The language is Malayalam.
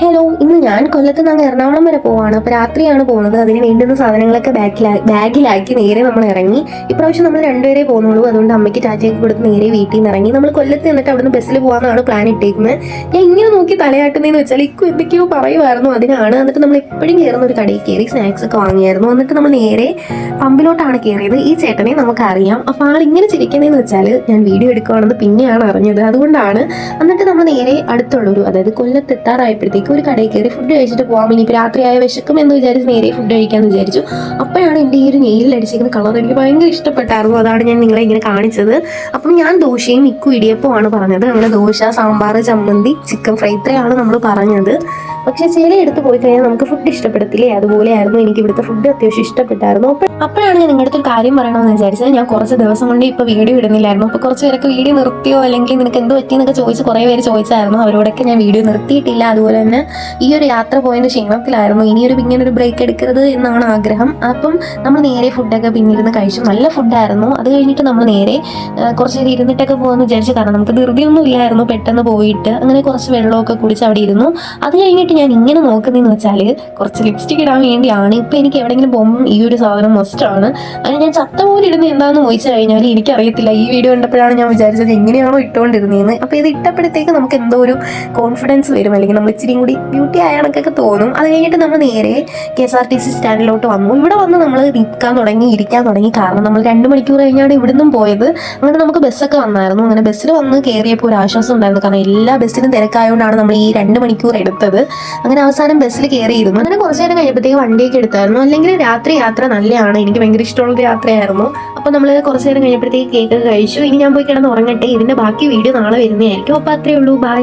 ഹലോ, ഇന്ന് ഞാൻ കൊല്ലത്ത് നിന്ന് എറണാകുളം വരെ പോവാണ്. അപ്പോൾ രാത്രിയാണ് പോകുന്നത്. അതിന് വേണ്ടുന്ന സാധനങ്ങളൊക്കെ ബാഗിലാക്കി നേരെ നമ്മൾ ഇറങ്ങി. ഇപ്രാവശ്യം നമ്മൾ രണ്ടുപേരേ പോകുന്നുള്ളൂ. അതുകൊണ്ട് അമ്മയ്ക്ക് ടാറ്റയൊക്കെ കൊടുത്ത് നേരെ വീട്ടിൽ നിന്ന് ഇറങ്ങി. നമ്മൾ കൊല്ലത്ത് നിന്നിട്ട് അവിടുന്ന് ബസ്സിൽ പോകാമെന്നാണ് പ്ലാൻ ഇട്ടേക്കുന്നത്. ഞാൻ ഇങ്ങനെ നോക്കി തലയാട്ടുന്നതെന്ന് വെച്ചാൽ ഇക്കും എന്തൊക്കെയോ പറയുമായിരുന്നു, അതിനാണ്. എന്നിട്ട് നമ്മൾ എപ്പോഴും കയറുന്ന ഒരു കടയിൽ കയറി സ്നാക്സ് ഒക്കെ വാങ്ങിയായിരുന്നു. എന്നിട്ട് നമ്മൾ നേരെ പമ്പിലോട്ടാണ് കയറിയത്. ഈ ചേട്ടനെ നമുക്കറിയാം. അപ്പോൾ ആളിങ്ങനെ ചിരിക്കുന്നതെന്ന് വെച്ചാൽ ഞാൻ വീഡിയോ എടുക്കുകയാണെന്ന് പിന്നെയാണ് അറിഞ്ഞത്, അതുകൊണ്ടാണ്. എന്നിട്ട് നമ്മൾ നേരെ അടുത്തുള്ളൊരു, അതായത് കൊല്ലത്ത് എത്താറായപ്പോഴത്തേക്ക് ഒരു കടയിൽ കയറി ഫുഡ് കഴിച്ചിട്ട് പോകാം. ഇനിയിപ്പോൾ രാത്രിയായ വിശക്കും എന്ന് വിചാരിച്ച് നേരെ ഫുഡ് കഴിക്കാമെന്ന് വിചാരിച്ചു. അപ്പോഴാണ് എൻ്റെ ഈ ഒരു നെയിലിൽ അടിച്ചിരിക്കുന്ന കളർ എനിക്ക് ഭയങ്കര ഇഷ്ടപ്പെട്ടായിരുന്നു. അതാണ് ഞാൻ നിങ്ങളെ ഇങ്ങനെ കാണിച്ചത്. അപ്പം ഞാൻ ദോശയും ഇക്കും ഇടിയപ്പമാണ് പറഞ്ഞത്. അങ്ങനെ ദോശ, സാമ്പാർ, ചമ്മന്തി, ചിക്കൻ ഫ്രൈ ഇത്രയാണ് നമ്മൾ പറഞ്ഞത്. പക്ഷെ ചിലയിടത്ത് പോയി കഴിഞ്ഞാൽ നമുക്ക് ഫുഡ് ഇഷ്ടപ്പെടത്തില്ലേ, അതുപോലെയായിരുന്നു എനിക്ക് ഇവിടുത്തെ ഫുഡ് അത്യാവശ്യം ഇഷ്ടപ്പെട്ടായിരുന്നു. അപ്പോഴാണ് ഞാൻ നിങ്ങളുടെ അടുത്ത് ഒരു കാര്യം പറയണമെന്ന് വിചാരിച്ചത്. ഞാൻ കുറച്ച് ദിവസം കൊണ്ട് ഇപ്പോൾ വീഡിയോ ഇടുന്നില്ലായിരുന്നു. അപ്പോൾ കുറച്ച് പേരൊക്കെ വീഡിയോ നിർത്തിയോ അല്ലെങ്കിൽ നിനക്ക് എന്ത് പറ്റിയെന്നൊക്കെ ചോദിച്ച് കുറേ പേര് ചോദിച്ചായിരുന്നു. അവരോടൊക്കെ ഞാൻ വീഡിയോ നിർത്തിയിട്ടില്ല. അതുപോലെ തന്നെ ഈ ഒരു യാത്ര പോയതിൻ്റെ ക്ഷീണത്തിലായിരുന്നു. ഇനിയൊരു ഇങ്ങനൊരു ബ്രേക്ക് എടുക്കരുത് എന്നാണ് ആഗ്രഹം. അപ്പം നമ്മൾ നേരെ ഫുഡൊക്കെ പിന്നിരുന്ന് കഴിച്ചു. നല്ല ഫുഡായിരുന്നു. അത് കഴിഞ്ഞിട്ട് നമ്മൾ നേരെ കുറച്ച് നേരം ഇരുന്നിട്ടൊക്കെ പോകുമെന്ന് വിചാരിച്ചു. കാരണം നമുക്ക് ധൃതിയൊന്നും ഇല്ലായിരുന്നു, പെട്ടെന്ന് പോയിട്ട്. അങ്ങനെ കുറച്ച് വെള്ളമൊക്കെ കുടിച്ച് അവിടെ ഇരുന്നു. അത് കഴിഞ്ഞിട്ട് ഞാൻ ഇങ്ങനെ നോക്കുന്നതെന്ന് വെച്ചാൽ കുറച്ച് ലിപ്സ്റ്റിക് ഇടാൻ വേണ്ടിയാണ്. ഇപ്പം എനിക്ക് എവിടെയെങ്കിലും പോകുമ്പോൾ ഈ ഒരു സാധനം മസ്റ്റാണ്. അതിന് ഞാൻ ചത്ത പോലെ ഇടുന്നത് എന്താണെന്ന് ചോദിച്ചു കഴിഞ്ഞാൽ എനിക്കറിയത്തില്ല. ഈ വീഡിയോ കണ്ടപ്പോഴാണ് ഞാൻ വിചാരിച്ചത് എങ്ങനെയാണോ ഇട്ടുകൊണ്ടിരുന്നതെന്ന്. അപ്പോൾ ഇത് ഇട്ടപ്പോഴത്തേക്ക് നമുക്ക് എന്തോ ഒരു കോൺഫിഡൻസ് വരും, അല്ലെങ്കിൽ നമ്മൾ ഇച്ചിരി കൂടി ബ്യൂട്ടി ആയ കണക്കൊക്കെ തോന്നും. അത് കഴിഞ്ഞിട്ട് നമ്മൾ നേരെ KSRTC സ്റ്റാൻഡിലോട്ട് വന്നു. ഇവിടെ വന്ന് നമ്മൾ ഇരിക്കാൻ തുടങ്ങി. കാരണം നമ്മൾ 2 മണിക്കൂർ കഴിഞ്ഞാണ് ഇവിടുന്നും പോയത്. അങ്ങനെ നമുക്ക് ബസ്സൊക്കെ വന്നായിരുന്നു. അങ്ങനെ ബസ്സിൽ വന്ന് കയറിയപ്പോൾ ഒരു ആശ്വാസം ഉണ്ടായിരുന്നു. കാരണം എല്ലാ ബസ്സിനും തിരക്കായതുകൊണ്ടാണ് നമ്മൾ ഈ 2 മണിക്കൂർ എടുത്തത്. അങ്ങനെ അവസാനം ബസ്സിൽ കയറിയിരുന്നു. അങ്ങനെ കുറച്ച് നേരം കഴിഞ്ഞപ്പോഴത്തേക്ക് വണ്ടിയൊക്കെ എടുത്തായിരുന്നു. അല്ലെങ്കിൽ രാത്രി യാത്ര നല്ലതാണ്, എനിക്ക് ഭയങ്കര ഇഷ്ടമുള്ളൊരു യാത്രയായിരുന്നു. അപ്പോൾ നമ്മൾ കുറച്ച് നേരം കഴിഞ്ഞപ്പോഴത്തേക്ക് കേക്ക് കഴിച്ചു. ഇനി ഞാൻ പോയി കിടന്ന് ഉറങ്ങട്ടെ. ഇതിൻ്റെ ബാക്കി വീഡിയോ നാളെ വരുന്നതായിരിക്കും. അപ്പോൾ അത്രയേ ഉള്ളൂ. ബൈ.